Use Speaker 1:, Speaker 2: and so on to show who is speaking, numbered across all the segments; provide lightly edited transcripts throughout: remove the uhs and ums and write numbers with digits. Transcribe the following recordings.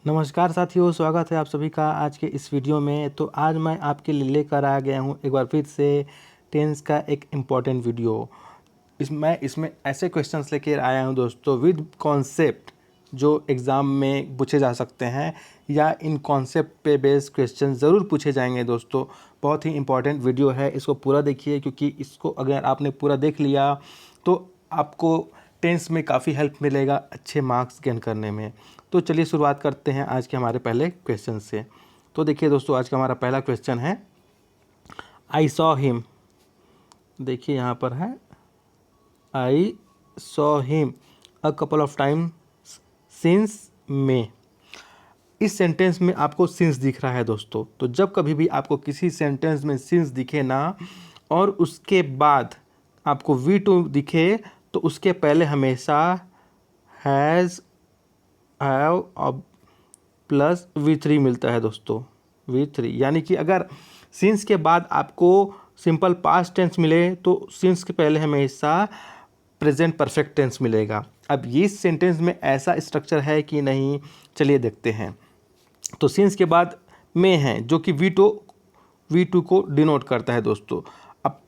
Speaker 1: नमस्कार साथियों, स्वागत है आप सभी का आज के इस वीडियो में। तो आज मैं आपके लिए लेकर आ गया हूँ एक बार फिर से टेंस का एक इम्पॉर्टेंट वीडियो। इसमें ऐसे क्वेश्चंस लेकर आया हूँ दोस्तों विद कॉन्सेप्ट जो एग्ज़ाम में पूछे जा सकते हैं या इन कॉन्सेप्ट पे बेस्ड क्वेश्चन ज़रूर पूछे जाएंगे दोस्तों। बहुत ही इम्पॉर्टेंट वीडियो है, इसको पूरा देखिए क्योंकि इसको अगर आपने पूरा देख लिया तो आपको टेंस में काफ़ी हेल्प मिलेगा अच्छे मार्क्स गेन करने में। तो चलिए शुरुआत करते हैं आज के हमारे पहले क्वेश्चन से। तो देखिए दोस्तों, आज का हमारा पहला क्वेश्चन है आई सॉ हिम। देखिए यहाँ पर है I saw him a couple of time since May. इस सेंटेंस में आपको सिंस दिख रहा है दोस्तों। तो जब कभी भी आपको किसी सेंटेंस में सिंस दिखे ना और उसके बाद आपको V2 दिखे तो उसके पहले हमेशा हैज़ हैव और प्लस V3 मिलता है दोस्तों। V3 यानी कि अगर सिंस के बाद आपको सिंपल पास्ट टेंस मिले तो सिंस के पहले हमेशा प्रेजेंट परफेक्ट टेंस मिलेगा। अब ये सेंटेंस में ऐसा स्ट्रक्चर है कि नहीं, चलिए देखते हैं। तो सिंस के बाद में है जो कि V2 को डिनोट करता है दोस्तों। अब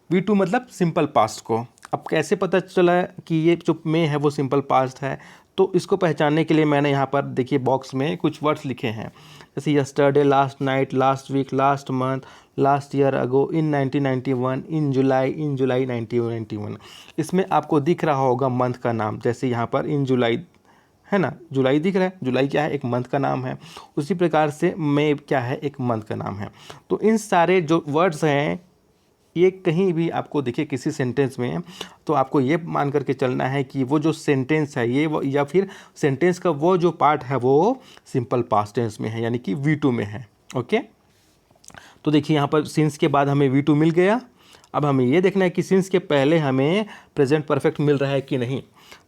Speaker 1: V2 मतलब सिंपल पास्ट को। अब कैसे पता चला कि ये जो में है वो सिंपल पास्ट है, तो इसको पहचानने के लिए मैंने यहाँ पर देखिए बॉक्स में कुछ वर्ड्स लिखे हैं, जैसे yesterday, last night, last week, last month, last year ago, in 1991, in July 1991। इसमें आपको दिख रहा होगा मंथ का नाम, जैसे यहाँ पर इन जुलाई है ना, जुलाई दिख रहा है। जुलाई क्या है, एक मंथ का नाम है। उसी प्रकार से मई क्या है, एक मंथ का नाम है। तो इन सारे जो वर्ड्स हैं ये कहीं भी आपको दिखे किसी सेंटेंस में तो आपको ये मान करके चलना है कि वो जो सेंटेंस है ये या फिर सेंटेंस का वो जो पार्ट है वो सिंपल पास्ट टेंस में है, यानी कि V2 में है। ओके, तो देखिए यहाँ पर सिंस के बाद हमें V2 मिल गया। अब हमें ये देखना है कि सिंस के पहले हमें प्रेजेंट परफेक्ट मिल रहा है कि नहीं।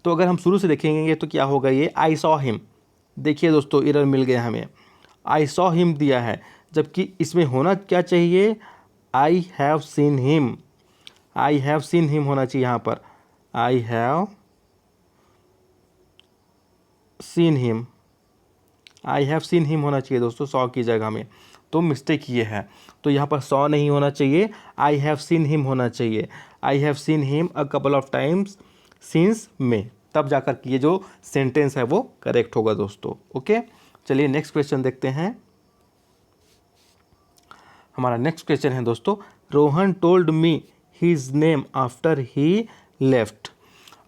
Speaker 1: तो अगर हम शुरू से देखेंगे तो क्या होगा, ये आई सॉ हिम। देखिए दोस्तों, एरर मिल गया हमें, आई सॉ हिम दिया है, जबकि इसमें होना क्या चाहिए, I have seen him. I have seen him होना चाहिए यहाँ पर, आई have seen him. I have seen him होना चाहिए दोस्तों सॉ की जगह में, तो मिस्टेक ये है। तो यहाँ पर सॉ नहीं होना चाहिए, आई हैव सीन हिम होना चाहिए। I have seen him a couple of times since May, तब जाकर के ये जो सेंटेंस है वो करेक्ट होगा दोस्तों। ओके, चलिए नेक्स्ट क्वेश्चन देखते हैं। हमारा नेक्स्ट क्वेश्चन है दोस्तों, Rohan told me his name after he left.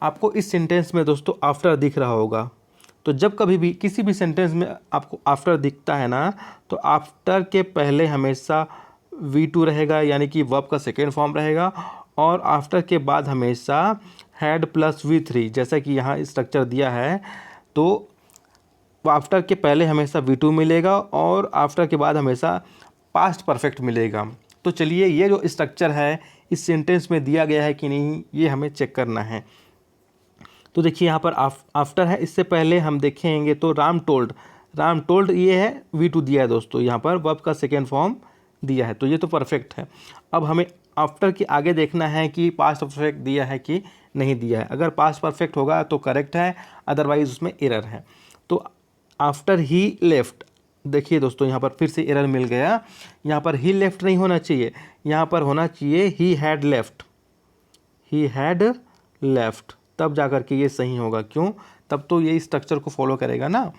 Speaker 1: आपको इस सेंटेंस में दोस्तों आफ्टर दिख रहा होगा। तो जब कभी भी किसी भी सेंटेंस में आपको आफ्टर दिखता है ना, तो आफ्टर के पहले हमेशा V2 रहेगा, यानी कि वर्ब का सेकेंड फॉर्म रहेगा। और आफ्टर के बाद हमेशा हैड प्लस V3, जैसा कि यहाँ स्ट्रक्चर दिया है। तो आफ्टर के पहले हमेशा V2 मिलेगा और आफ्टर के बाद हमेशा पास्ट परफेक्ट मिलेगा। तो चलिए ये जो स्ट्रक्चर है इस सेंटेंस में दिया गया है कि नहीं, ये हमें चेक करना है। तो देखिए यहाँ पर आफ्टर है, इससे पहले हम देखेंगे तो राम टोल्ड ये है, V2 दिया है दोस्तों। यहाँ पर वर्ब का सेकेंड फॉर्म दिया है, तो ये तो परफेक्ट है। अब हमें आफ्टर के आगे देखना है कि पास्ट परफेक्ट दिया है कि नहीं दिया है। अगर पास्ट परफेक्ट होगा तो करेक्ट है, अदरवाइज उसमें एरर है। तो आफ्टर ही लेफ्ट, देखिए दोस्तों यहाँ पर फिर से एरर मिल गया। यहाँ पर ही लेफ्ट नहीं होना चाहिए, यहाँ पर होना चाहिए he had left. He had left, तब जाकर के ये सही होगा। क्यों, तब तो ये स्ट्रक्चर को फॉलो करेगा ना।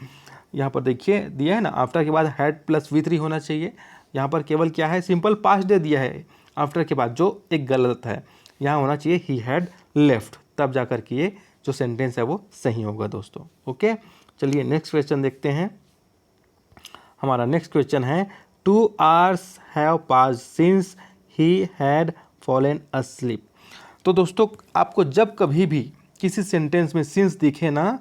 Speaker 1: यहाँ पर देखिए दिया है ना, आफ्टर के बाद हैड प्लस V3 होना चाहिए। यहाँ पर केवल क्या है, सिंपल पास्ट दे दिया है आफ्टर के बाद, जो एक गलत है। यहाँ होना चाहिए ही हैड लेफ्ट, तब जाकर के ये जो सेंटेंस है वो सही होगा दोस्तों। ओके, चलिए नेक्स्ट क्वेश्चन देखते हैं। हमारा नेक्स्ट क्वेश्चन है 2 hours have passed since he had fallen asleep। तो दोस्तों आपको जब कभी भी किसी सेंटेंस में सिंस दिखे ना,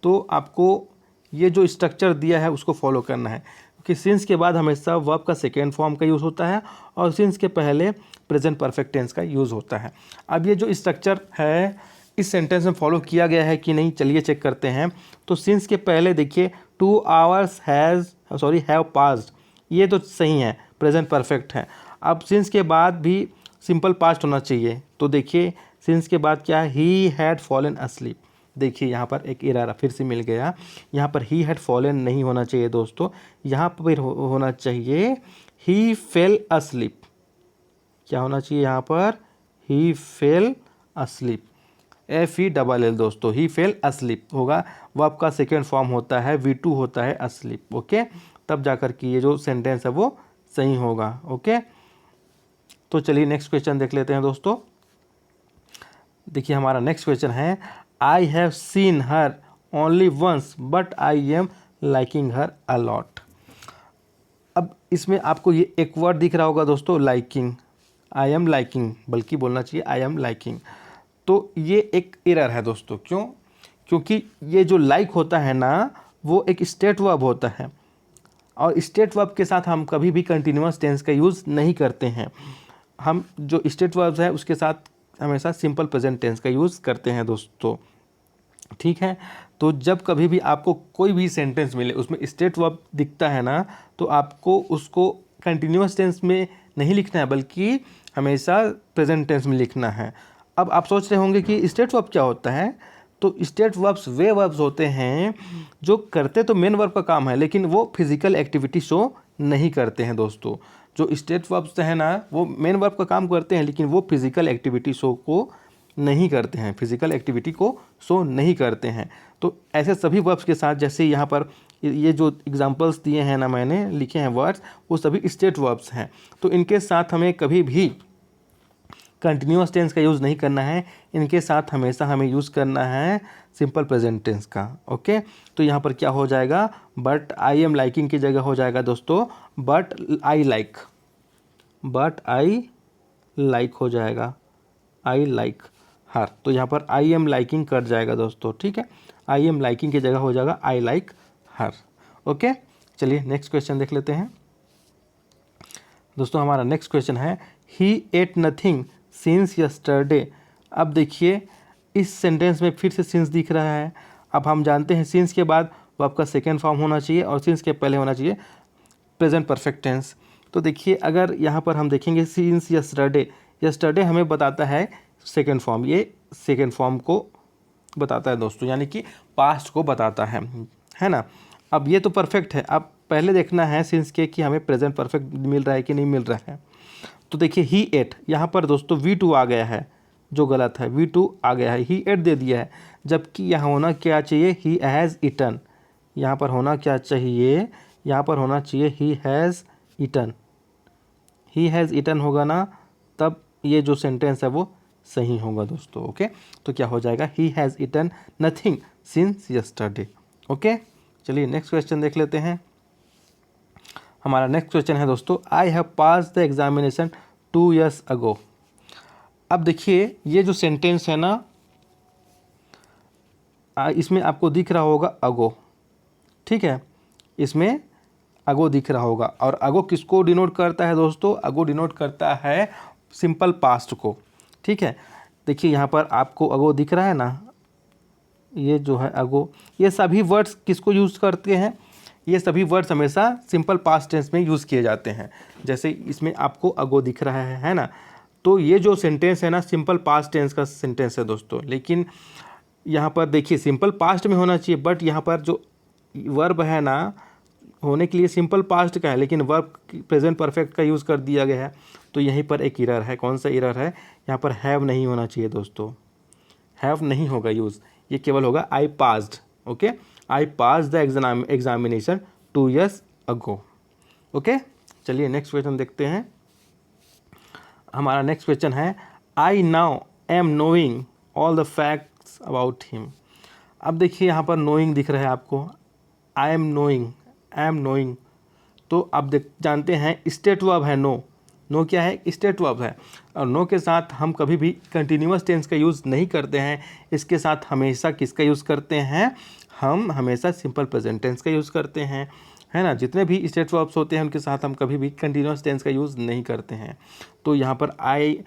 Speaker 1: तो आपको ये जो स्ट्रक्चर दिया है उसको फॉलो करना है, क्योंकि सिंस के बाद हमेशा वर्ब का सेकेंड फॉर्म का यूज़ होता है और सिंस के पहले प्रेजेंट परफेक्ट टेंस का यूज़ होता है। अब ये जो स्ट्रक्चर है इस सेंटेंस में फॉलो किया गया है कि नहीं, चलिए चेक करते हैं। तो सिंस के पहले देखिए 2 hours हैव पास्ड, ये तो सही है, प्रेजेंट परफेक्ट है। अब सिंस के बाद भी सिंपल पास्ट होना चाहिए। तो देखिए सिंस के बाद क्या है, ही हैड फॉलन asleep। देखिए यहाँ पर एक एरर फिर से मिल गया। यहाँ पर ही हैड फॉलन नहीं होना चाहिए दोस्तों, यहाँ पर होना चाहिए ही फेल अस्लीप। क्या होना चाहिए यहाँ पर? ही फेल अस्लीप, FELL दोस्तों, ही फेल अस्लीप होगा। वर्ब का सेकेंड फॉर्म होता है V2 होता है अस्लीप। ओके, तब जाकर के ये जो सेंटेंस है वो सही होगा। ओके, तो चलिए नेक्स्ट क्वेश्चन देख लेते हैं दोस्तों। देखिए हमारा नेक्स्ट क्वेश्चन है, I have seen her only once but I am liking her a lot. अब इसमें आपको ये एक वर्ड दिख रहा होगा दोस्तों, लाइकिंग, आई एम लाइकिंग, बल्कि बोलना चाहिए आई एम लाइकिंग। तो ये एक एरर है दोस्तों। क्यों? क्योंकि ये जो लाइक होता है ना, वो एक स्टेट वर्ब होता है, और स्टेट वर्ब के साथ हम कभी भी कंटिन्यूअस टेंस का यूज़ नहीं करते हैं। हम जो स्टेट वर्ब्स है उसके साथ हमेशा सिंपल प्रेजेंट टेंस का यूज़ करते हैं दोस्तों। ठीक है, तो जब कभी भी आपको कोई भी सेंटेंस मिले उसमें स्टेट वर्ब दिखता है ना, तो आपको उसको कंटिन्यूअस टेंस में नहीं लिखना है, बल्कि हमेशा प्रेजेंट टेंस में लिखना है। अब आप सोच रहे होंगे कि स्टेट वर्ब क्या होता है? तो स्टेट वर्ब्स वे वर्ब्स होते हैं जो करते तो मेन वर्ब का काम है, लेकिन वो फिजिकल एक्टिविटी शो नहीं करते हैं दोस्तों। जो स्टेट वर्ब्स है ना, वो मेन वर्ब का काम करते हैं, लेकिन वो फिजिकल एक्टिविटी शो को नहीं करते हैं, फिजिकल एक्टिविटी को शो नहीं करते हैं। तो ऐसे सभी वर्ब्स के साथ, जैसे यहाँ पर ये जो एग्जांपल्स दिए हैं ना, मैंने लिखे हैं वर्ड्स, वो सभी स्टेट वर्ब्स हैं। तो इनके साथ हमें कभी भी कंटिन्यूअस टेंस का यूज़ नहीं करना है, इनके साथ हमेशा हमें यूज़ करना है सिंपल प्रेजेंट टेंस का। ओके, तो यहाँ पर क्या हो जाएगा? बट आई एम लाइकिंग की जगह हो जाएगा दोस्तों but I like, but I like हो जाएगा, आई लाइक हर। तो यहाँ पर आई एम लाइकिंग कट जाएगा दोस्तों। ठीक है, आई एम लाइकिंग की जगह हो जाएगा आई लाइक हर। ओके, चलिए नेक्स्ट क्वेश्चन देख लेते हैं दोस्तों। हमारा नेक्स्ट क्वेश्चन है, ही एट नथिंग सिंस यस्टरडे। अब देखिए इस सेंटेंस में फिर से सिंस दिख रहा है। अब हम जानते हैं सिंस के बाद वर्ब का सेकेंड फॉर्म होना चाहिए, और सिंस के पहले होना चाहिए प्रेजेंट परफेक्ट टेंस। तो देखिए अगर यहाँ पर हम देखेंगे सिंस यस्टरडे, यस्टरडे हमें बताता है सेकेंड फॉर्म, ये सेकेंड फॉर्म को बताता है दोस्तों, यानी कि पास्ट को बताता है ना। अब ये तो परफेक्ट है, अब पहले देखना है सिंस के कि हमें प्रेजेंट परफेक्ट मिल रहा है कि नहीं मिल रहा है। तो देखिए ही एट, यहाँ पर दोस्तों V2 आ गया है, जो गलत है, V2 आ गया है, ही एट दे दिया है, जबकि यहाँ होना क्या चाहिए? He has eaten. यहाँ पर होना क्या चाहिए? यहाँ पर होना चाहिए he has eaten. He has eaten होगा ना, तब ये जो सेंटेंस है वो सही होगा दोस्तों। ओके, तो क्या हो जाएगा? He has eaten nothing since yesterday. Okay, चलिए नेक्स्ट क्वेश्चन देख लेते हैं। हमारा नेक्स्ट क्वेश्चन है दोस्तों, I have pass the examination 2 years ago. अब देखिए ये जो सेंटेंस है ना, इसमें आपको दिख रहा होगा अगो। ठीक है, इसमें अगो दिख रहा होगा, और अगो किसको डिनोट करता है दोस्तों? अगो डिनोट करता है सिंपल पास्ट को। ठीक है, देखिए यहाँ पर आपको अगो दिख रहा है ना, ये जो है अगो, ये सभी वर्ड्स किसको यूज़ करते हैं? ये सभी वर्ड्स हमेशा सिंपल पास्ट टेंस में यूज़ किए जाते हैं। जैसे इसमें आपको अगो दिख रहा है ना, तो ये जो सेंटेंस है ना सिंपल पास्ट टेंस का सेंटेंस है दोस्तों। लेकिन यहाँ पर देखिए सिंपल पास्ट में होना चाहिए, बट यहाँ पर जो वर्ब है ना, होने के लिए सिंपल पास्ट का है, लेकिन वर्ब प्रेजेंट परफेक्ट का यूज़ कर दिया गया है। तो यहीं पर एक एरर है। कौन सा एरर है? यहाँ पर हैव नहीं होना चाहिए दोस्तों, हैव नहीं होगा यूज़, ये केवल होगा I passed. Okay, I pass the examination 2 years ago. Okay, चलिए नेक्स्ट क्वेश्चन देखते हैं। हमारा नेक्स्ट क्वेश्चन है, I now am knowing all the facts about him. अब देखिए यहाँ पर नोइंग दिख रहा है आपको, आई एम नोइंग। तो अब जानते हैं स्टेट वर्ब है नो। नो क्या है? स्टेट वर्ब है, और नो के साथ हम कभी भी कंटिन्यूअस टेंस का यूज़ नहीं करते हैं। इसके साथ हमेशा किसका यूज़ करते हैं? हम हमेशा सिंपल प्रेजेंट टेंस का यूज़ करते हैं, है ना। जितने भी स्टेट वर्ब्स होते हैं उनके साथ हम कभी भी कंटिन्यूअस टेंस का यूज़ नहीं करते हैं। तो यहाँ पर आई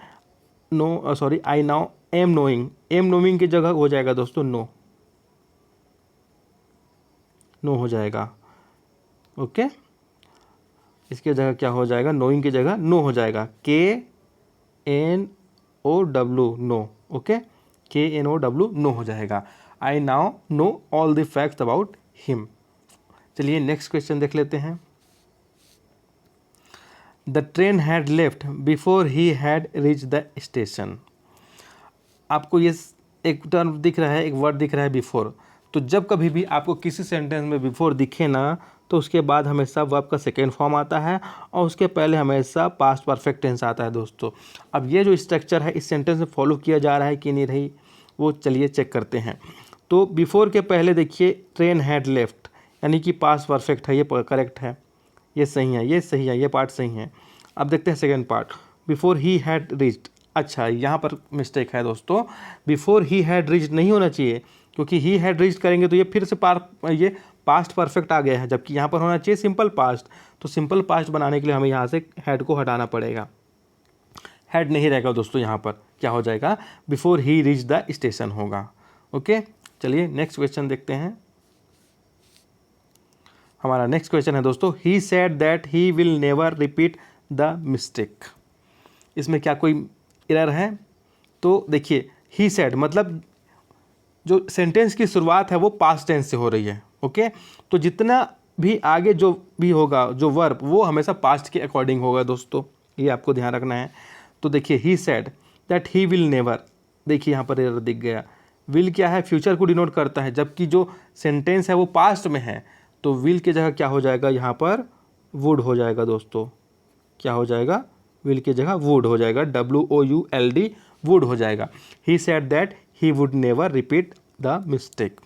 Speaker 1: नाउ एम नोइंग की जगह हो जाएगा दोस्तों नो हो जाएगा। ओके, इसके जगह क्या हो जाएगा? नोइंग की जगह नो हो जाएगा, KNOW no. Okay, KNOW no हो जाएगा। I now know all the facts about him. चलिए नेक्स्ट क्वेश्चन देख लेते हैं। The train had left before he had reach the station. आपको ये एक टर्म दिख रहा है, एक वर्ड दिख रहा है बिफोर। तो जब कभी भी आपको किसी सेंटेंस में बिफोर दिखे ना, तो उसके बाद हमेशा वर्ब का सेकेंड फॉर्म आता है और उसके पहले हमेशा पास्ट परफेक्ट टेंस आता है दोस्तों। अब ये जो स्ट्रक्चर है इस सेंटेंस में फॉलो किया जा रहा है कि नहीं रही, वो चलिए चेक करते हैं। तो बिफोर के पहले देखिए ट्रेन हैड लेफ्ट, यानी कि पास्ट परफेक्ट है, ये करेक्ट है, ये सही है, ये सही है, ये पार्ट सही है। अब देखते हैं second part, before he had reached. अच्छा, यहाँ पर मिस्टेक है दोस्तों, बिफोर ही हैड रीच्ड नहीं होना चाहिए, क्योंकि ही हैड रीच्ड करेंगे तो ये फिर से ये पास्ट परफेक्ट आ गया है, जबकि यहाँ पर होना चाहिए सिंपल पास्ट। तो सिंपल पास्ट बनाने के लिए हमें यहाँ से हैड को हटाना पड़ेगा, हैड नहीं रहेगा दोस्तों, यहाँ पर क्या हो जाएगा, before he reach the station होगा। ओके, चलिए नेक्स्ट क्वेश्चन देखते हैं। हमारा नेक्स्ट क्वेश्चन है दोस्तों, he said that he will never repeat the mistake. इसमें क्या कोई एरर है? तो देखिए ही सेड मतलब जो सेंटेंस की शुरुआत है वो पास्ट टेंस से हो रही है। ओके, तो जितना भी आगे जो भी होगा जो वर्ब, वो हमेशा पास्ट के अकॉर्डिंग होगा दोस्तों, ये आपको ध्यान रखना है। तो देखिए he said that he will never, देखिए यहाँ पर एरर दिख गया। विल क्या है, फ्यूचर को डिनोट करता है, जबकि जो सेंटेंस है वो पास्ट में है, तो विल की जगह क्या हो जाएगा, यहाँ पर वुड हो जाएगा दोस्तों। क्या हो जाएगा, विल की जगह वुड हो जाएगा, WOULD, वुड हो जाएगा। He said that he would never repeat the mistake.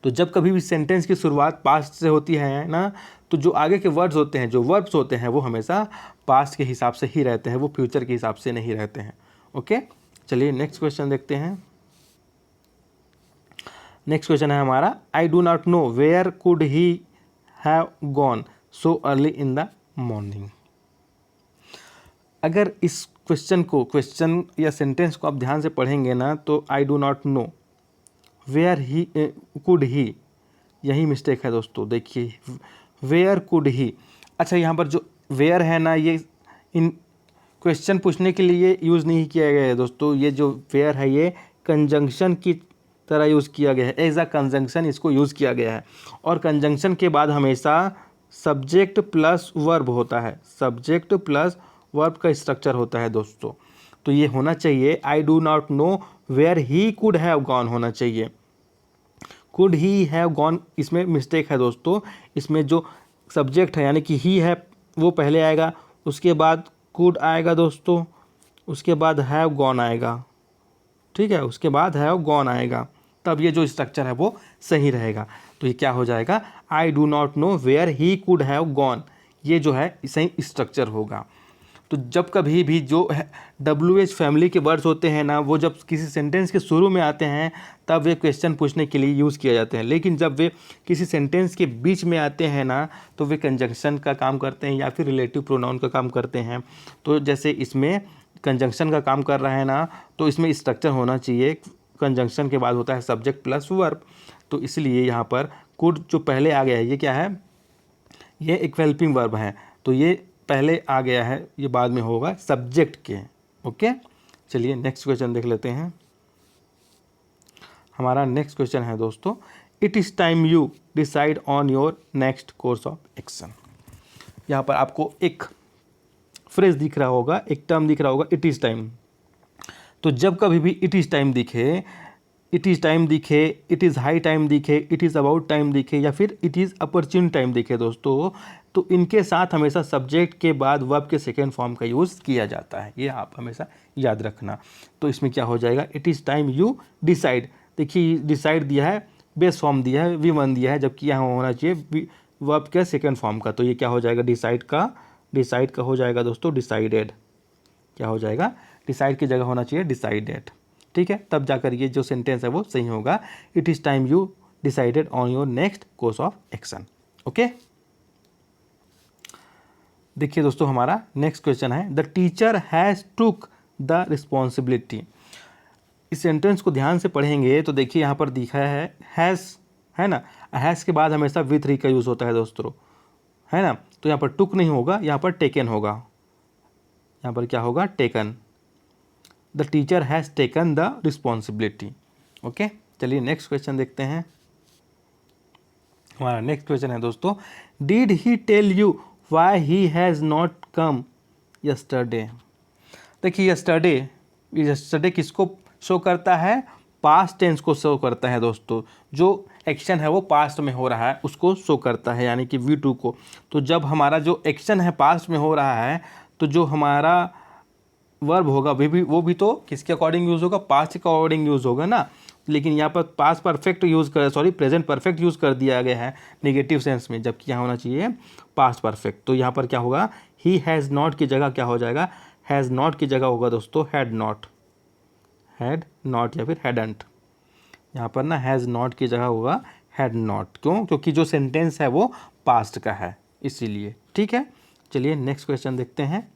Speaker 1: तो जब कभी भी सेंटेंस की शुरुआत पास्ट से होती है ना, तो जो आगे के वर्ड्स होते हैं, जो वर्ब्स होते हैं, वो हमेशा पास्ट के हिसाब से ही रहते हैं, वो फ्यूचर के हिसाब से नहीं रहते हैं। ओके, चलिए नेक्स्ट क्वेश्चन देखते हैं। नेक्स्ट क्वेश्चन है हमारा, I do not know where could he have gone so early in the morning. अगर इस क्वेश्चन या सेंटेंस को आप ध्यान से पढ़ेंगे ना, तो I do not know where he could he, यही मिस्टेक है दोस्तों। देखिए वेयर कुड ही, अच्छा यहाँ पर जो वेयर है ना, ये इन क्वेश्चन पूछने के लिए यूज़ नहीं किया गया है दोस्तों। ये जो वेयर है ये कंजंक्शन की तरह यूज़ किया गया है, एज अ कंजंक्शन इसको यूज़ किया गया है। और कंजंक्शन के बाद हमेशा सब्जेक्ट प्लस वर्ब होता है, सब्जेक्ट प्लस वर्ब का स्ट्रक्चर होता है दोस्तों। तो ये होना चाहिए I do not know where he could have gone होना चाहिए। कुड ही हैव गॉन, इसमें मिस्टेक है दोस्तों। इसमें जो सब्जेक्ट है यानी कि ही है वो पहले आएगा, उसके बाद कुड आएगा दोस्तों, उसके बाद हैव गॉन आएगा, ठीक है, उसके बाद हैव गॉन आएगा, तब ये जो स्ट्रक्चर है वो सही रहेगा। तो ये क्या हो जाएगा, I do not know where he could have gone, ये जो है सही स्ट्रक्चर होगा। तो जब कभी भी जो WH फैमिली के वर्ड्स होते हैं ना, वो जब किसी सेंटेंस के शुरू में आते हैं तब वे क्वेश्चन पूछने के लिए यूज़ किए जाते हैं, लेकिन जब वे किसी सेंटेंस के बीच में आते हैं ना, तो वे कंजंक्शन का काम करते हैं या फिर रिलेटिव प्रोनाउन का काम करते हैं। तो जैसे इसमें कंजंक्शन का काम कर रहा है ना, तो इसमें स्ट्रक्चर होना चाहिए, कंजंक्शन के बाद होता है सब्जेक्ट प्लस वर्ब। तो इसलिए यहाँ पर कुड जो पहले आ गया है, ये क्या है, ये एक हेल्पिंग वर्ब है, तो ये पहले आ गया है, ये बाद में होगा सब्जेक्ट के। ओके, चलिए नेक्स्ट क्वेश्चन देख लेते हैं। हमारा नेक्स्ट क्वेश्चन है दोस्तों, it is time you decide on your next course of action. यहाँ पर आपको एक फ्रेज दिख रहा होगा, एक टर्म दिख रहा होगा, इट इज़ टाइम। तो जब कभी भी इट इज़ टाइम दिखे, इट इज़ टाइम दिखे, इट इज़ हाई टाइम दिखे, इट इज़ अबाउट टाइम दिखे, या फिर इट इज़ अपॉर्चुन टाइम दिखे दोस्तों, तो इनके साथ हमेशा सब्जेक्ट के बाद वर्ब के सेकेंड फॉर्म का यूज़ किया जाता है, ये आप हमेशा याद रखना। तो इसमें क्या हो जाएगा, it is time you decide. देखिए डिसाइड दिया है, बेस फॉर्म दिया है, V1 दिया है, जबकि यहाँ होना चाहिए वर्ब के सेकेंड फॉर्म का। तो ये क्या हो जाएगा, डिसाइड का हो जाएगा दोस्तों डिसाइडेड। क्या हो जाएगा, डिसाइड की जगह होना चाहिए डिसाइडेड, ठीक है, तब जाकर ये जो सेंटेंस है वो सही होगा। It is time you decided on your next course of action. Okay, देखिए दोस्तों हमारा नेक्स्ट क्वेश्चन है, the teacher has took the responsibility. इस सेंटेंस को ध्यान से पढ़ेंगे तो देखिए यहाँ पर दिखा है हैज़, है ना, हैज़ के बाद हमेशा V3 का यूज़ होता है दोस्तों, है ना। तो यहाँ पर टुक नहीं होगा, यहाँ पर टेकन होगा, यहाँ पर क्या होगा, taken. The teacher has taken the responsibility. Okay, चलिए नेक्स्ट क्वेश्चन देखते हैं। हमारा नेक्स्ट क्वेश्चन है दोस्तों, did he tell you why he has not come yesterday. देखिए यस्टरडे किसको शो करता है, पास्ट टेंस को शो करता है दोस्तों। जो एक्शन है वो पास्ट में हो रहा है उसको शो करता है, यानी कि V2 को। तो जब हमारा जो एक्शन है पास्ट में हो रहा है तो जो हमारा वर्ब होगा वो भी तो किसके अकॉर्डिंग यूज़ होगा, पास्ट के अकॉर्डिंग यूज़ होगा ना। लेकिन यहाँ पर past perfect present perfect use कर दिया गया है नेगेटिव सेंस में, जबकि यहाँ होना चाहिए पास्ट परफेक्ट। तो यहाँ पर क्या होगा, ही हैज़ नॉट की जगह क्या हो जाएगा, हैज़ नॉट की जगह होगा दोस्तों हैड नॉट या फिर हैडंट। यहाँ पर ना हैज़ नॉट की जगह होगा हैड नॉट। क्यों, क्योंकि जो सेंटेंस है वो पास्ट का है इसीलिए। ठीक है, चलिए नेक्स्ट क्वेश्चन देखते हैं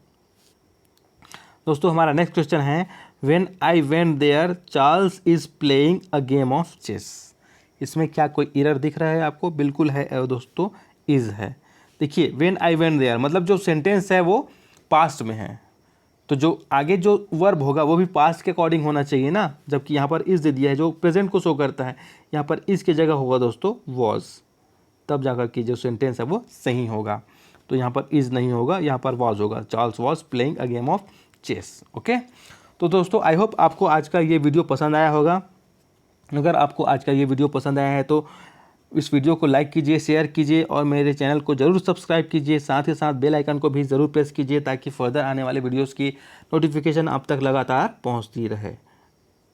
Speaker 1: दोस्तों। हमारा नेक्स्ट क्वेश्चन है, when I went there Charles is playing a game of chess. इसमें क्या कोई एरर दिख रहा है आपको, बिल्कुल है दोस्तों, इज है। देखिए व्हेन आई वेंट देयर मतलब जो सेंटेंस है वो पास्ट में है, तो जो आगे जो वर्ब होगा वो भी पास्ट के अकॉर्डिंग होना चाहिए ना, जबकि यहाँ पर इज दे दिया है जो प्रेजेंट को शो करता है। यहाँ पर इस की जगह होगा दोस्तों वॉज, तब जाकर कि जो सेंटेंस है वो सही होगा। तो यहाँ पर इज नहीं होगा, यहाँ पर वॉज होगा, Charles was playing a game of chess. Okay, तो दोस्तों आई होप आपको आज का ये वीडियो पसंद आया होगा। अगर आपको आज का ये वीडियो पसंद आया है तो इस वीडियो को लाइक कीजिए, शेयर कीजिए और मेरे चैनल को ज़रूर सब्सक्राइब कीजिए। साथ ही साथ बेल आइकन को भी ज़रूर प्रेस कीजिए ताकि फर्दर आने वाले वीडियोस की नोटिफिकेशन आप तक लगातार पहुंचती रहे।